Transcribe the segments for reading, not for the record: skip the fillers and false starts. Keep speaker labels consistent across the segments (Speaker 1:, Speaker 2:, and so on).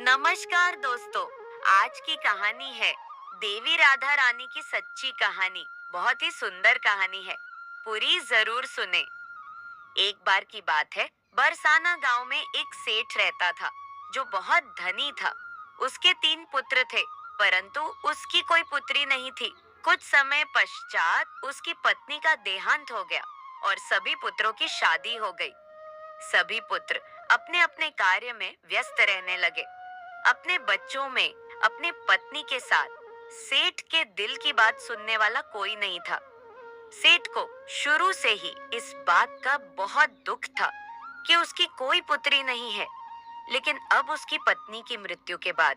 Speaker 1: नमस्कार दोस्तों। आज की कहानी है देवी राधा रानी की सच्ची कहानी। बहुत ही सुंदर कहानी है, पूरी जरूर सुने। एक बार की बात है, बरसाना गांव में एक सेठ रहता था जो बहुत धनी था। उसके 3 पुत्र थे, परंतु उसकी कोई पुत्री नहीं थी। कुछ समय पश्चात उसकी पत्नी का देहांत हो गया और सभी पुत्रों की शादी हो गई। सभी पुत्र अपने अपने कार्य में व्यस्त रहने लगे। अपने बच्चों में अपनी पत्नी के साथ सेठ के दिल की बात सुनने वाला कोई नहीं था। सेठ को शुरू से ही इस बात का बहुत दुख था कि उसकी कोई पुत्री नहीं है। लेकिन अब उसकी पत्नी की मृत्यु के बाद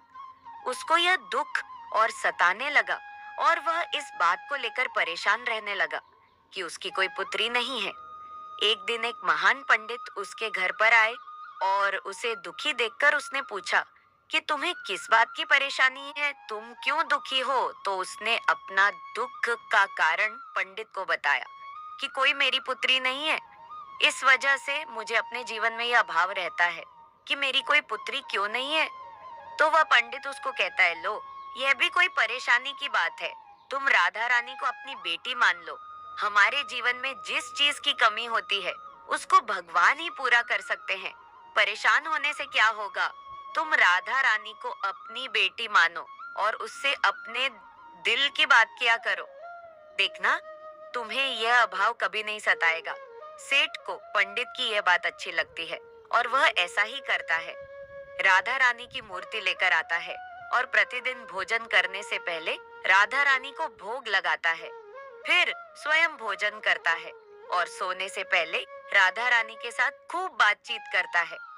Speaker 1: उसको यह दुख और सताने लगा और वह इस बात को लेकर परेशान रहने लगा कि उसकी कोई पुत्री नहीं है। एक दिन एक महान पंडित उसके घर पर आए और उसे दुखी देखकर उसने पूछा कि तुम्हें किस बात की परेशानी है, तुम क्यों दुखी हो। तो उसने अपना दुख का कारण पंडित को बताया कि कोई मेरी पुत्री नहीं है, इस वजह से मुझे अपने जीवन में यह अभाव रहता है कि मेरी कोई पुत्री क्यों नहीं है। तो वह पंडित उसको कहता है, लो, यह भी कोई परेशानी की बात है। तुम राधा रानी को अपनी बेटी मान लो। हमारे जीवन में जिस चीज की कमी होती है उसको भगवान ही पूरा कर सकते हैं। परेशान होने से क्या होगा। तुम राधा रानी को अपनी बेटी मानो और उससे अपने दिल की बात किया करो। देखना, तुम्हें यह अभाव कभी नहीं सताएगा। सेठ को पंडित की यह बात अच्छी लगती है और वह ऐसा ही करता है। राधा रानी की मूर्ति लेकर आता है और प्रतिदिन भोजन करने से पहले राधा रानी को भोग लगाता है। फिर स्वयं भोजन करता है और सोने से पहले राधा रानी के साथ खूब बातचीत करता है।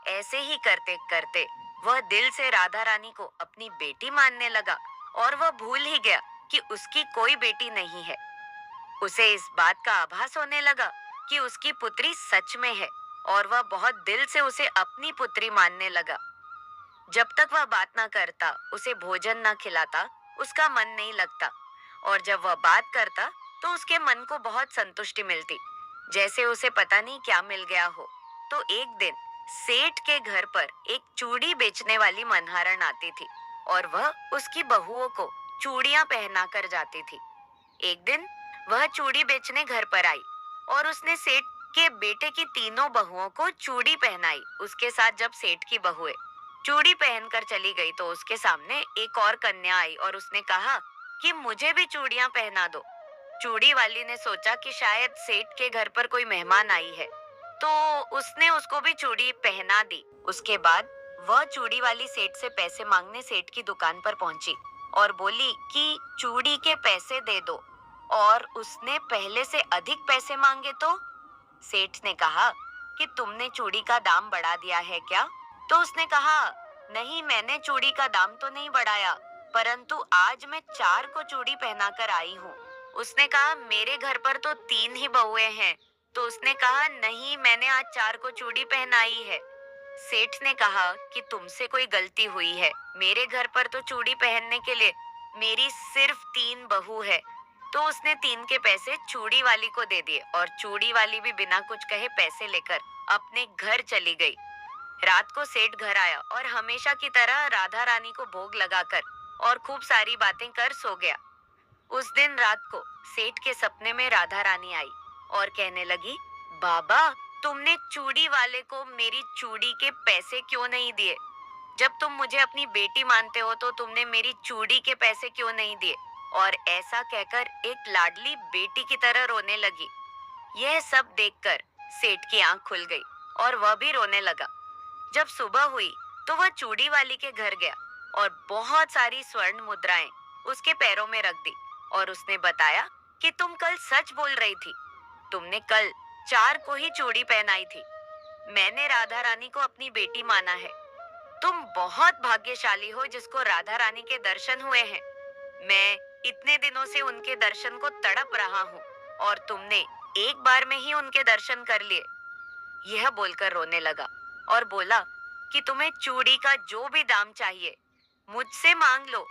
Speaker 1: ऐसे ही करते करते वह दिल से राधा रानी को अपनी बेटी मानने लगा और वह भूल ही गया कि उसकी कोई बेटी नहीं है। उसे इस बात का आभास होने लगा कि उसकी पुत्री सच में है और वह बहुत दिल से उसे अपनी पुत्री मानने लगा। जब तक वह बात ना करता, उसे भोजन ना खिलाता, उसका मन नहीं लगता। और जब वह बात करता तो उसके मन को बहुत संतुष्टि मिलती, जैसे उसे पता नहीं क्या मिल गया हो। तो एक दिन सेठ के घर पर एक चूड़ी बेचने वाली मनहारन आती थी और वह उसकी बहुओं को चूड़ियां पहना कर जाती थी। एक दिन वह चूड़ी बेचने घर पर आई और उसने सेठ के बेटे की तीनों बहुओं को चूड़ी पहनाई। उसके साथ जब सेठ की बहुएं चूड़ी पहनकर चली गई तो उसके सामने एक और कन्या आई और उसने कहा कि मुझे भी चूड़ियां पहना दो। चूड़ी वाली ने सोचा कि शायद सेठ के घर पर कोई मेहमान आई है, तो उसने उसको भी चूड़ी पहना दी। उसके बाद वह चूड़ी वाली सेठ से पैसे मांगने सेठ की दुकान पर पहुंची और बोली कि चूड़ी के पैसे दे दो। और उसने पहले से अधिक पैसे मांगे तो सेठ ने कहा कि तुमने चूड़ी का दाम बढ़ा दिया है क्या। तो उसने कहा, नहीं, मैंने चूड़ी का दाम तो नहीं बढ़ाया, परंतु आज मैं 4 को चूड़ी पहनाकर आई हूँ। उसने कहा, मेरे घर पर तो 3 ही बहुएं हैं। तो उसने कहा, नहीं, मैंने आज 4 को चूड़ी पहनाई है। सेठ ने कहा कि तुमसे कोई गलती हुई है, मेरे घर पर तो चूड़ी पहनने के लिए मेरी सिर्फ 3 बहू है। तो उसने 3 के पैसे चूड़ी वाली को दे दिए और चूड़ी वाली भी बिना कुछ कहे पैसे लेकर अपने घर चली गई। रात को सेठ घर आया और हमेशा की तरह राधा रानी को भोग लगाकर और खूब सारी बातें कर सो गया। उस दिन रात को सेठ के सपने में राधा रानी आई और कहने लगी, बाबा, तुमने चूड़ी वाले को मेरी चूड़ी के पैसे क्यों नहीं दिए। जब तुम मुझे अपनी बेटी मानते हो तो तुमने मेरी चूड़ी के पैसे क्यों नहीं दिए। और ऐसा कहकर एक लाडली बेटी की तरह रोने लगी। यह सब देखकर सेठ की आंख खुल गई और वह भी रोने लगा। जब सुबह हुई तो वह चूड़ी वाली के घर गया और बहुत सारी स्वर्ण मुद्राएं उसके पैरों में रख दी और उसने बताया कि तुम कल सच बोल रही थी। तुमने कल 4 को ही चूड़ी पहनाई थी। मैंने राधा रानी को अपनी बेटी माना है। तुम बहुत भाग्यशाली हो जिसको राधा रानी के दर्शन हुए हैं। मैं इतने दिनों से उनके दर्शन को तड़प रहा हूँ और तुमने एक बार में ही उनके दर्शन कर लिए। यह बोलकर रोने लगा और बोला कि तुम्हें चूड़ी का जो भी दाम चाहिए मुझसे मांग लो।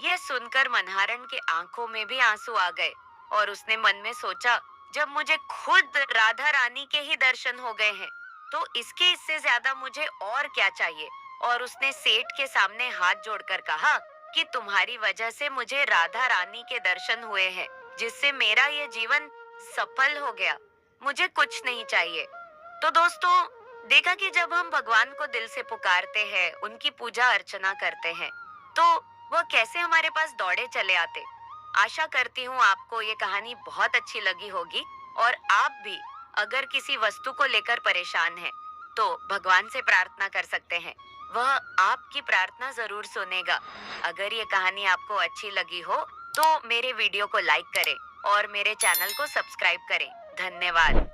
Speaker 1: यह सुनकर मनहारन के आंखों में भी आंसू आ गए और उसने मन में सोचा, जब मुझे खुद राधा रानी के ही दर्शन हो गए हैं तो इससे ज्यादा मुझे और क्या चाहिए। और उसने सेठ के सामने हाथ जोड़कर कहा कि तुम्हारी वजह से मुझे राधा रानी के दर्शन हुए हैं, जिससे मेरा ये जीवन सफल हो गया। मुझे कुछ नहीं चाहिए। तो दोस्तों, देखा कि जब हम भगवान को दिल से पुकारते हैं, उनकी पूजा अर्चना करते हैं, तो वह कैसे हमारे पास दौड़े चले आते। आशा करती हूँ आपको ये कहानी बहुत अच्छी लगी होगी और आप भी अगर किसी वस्तु को लेकर परेशान हैं, तो भगवान से प्रार्थना कर सकते हैं। वह आपकी प्रार्थना जरूर सुनेगा। अगर ये कहानी आपको अच्छी लगी हो, तो मेरे वीडियो को लाइक करें और मेरे चैनल को सब्सक्राइब करें। धन्यवाद।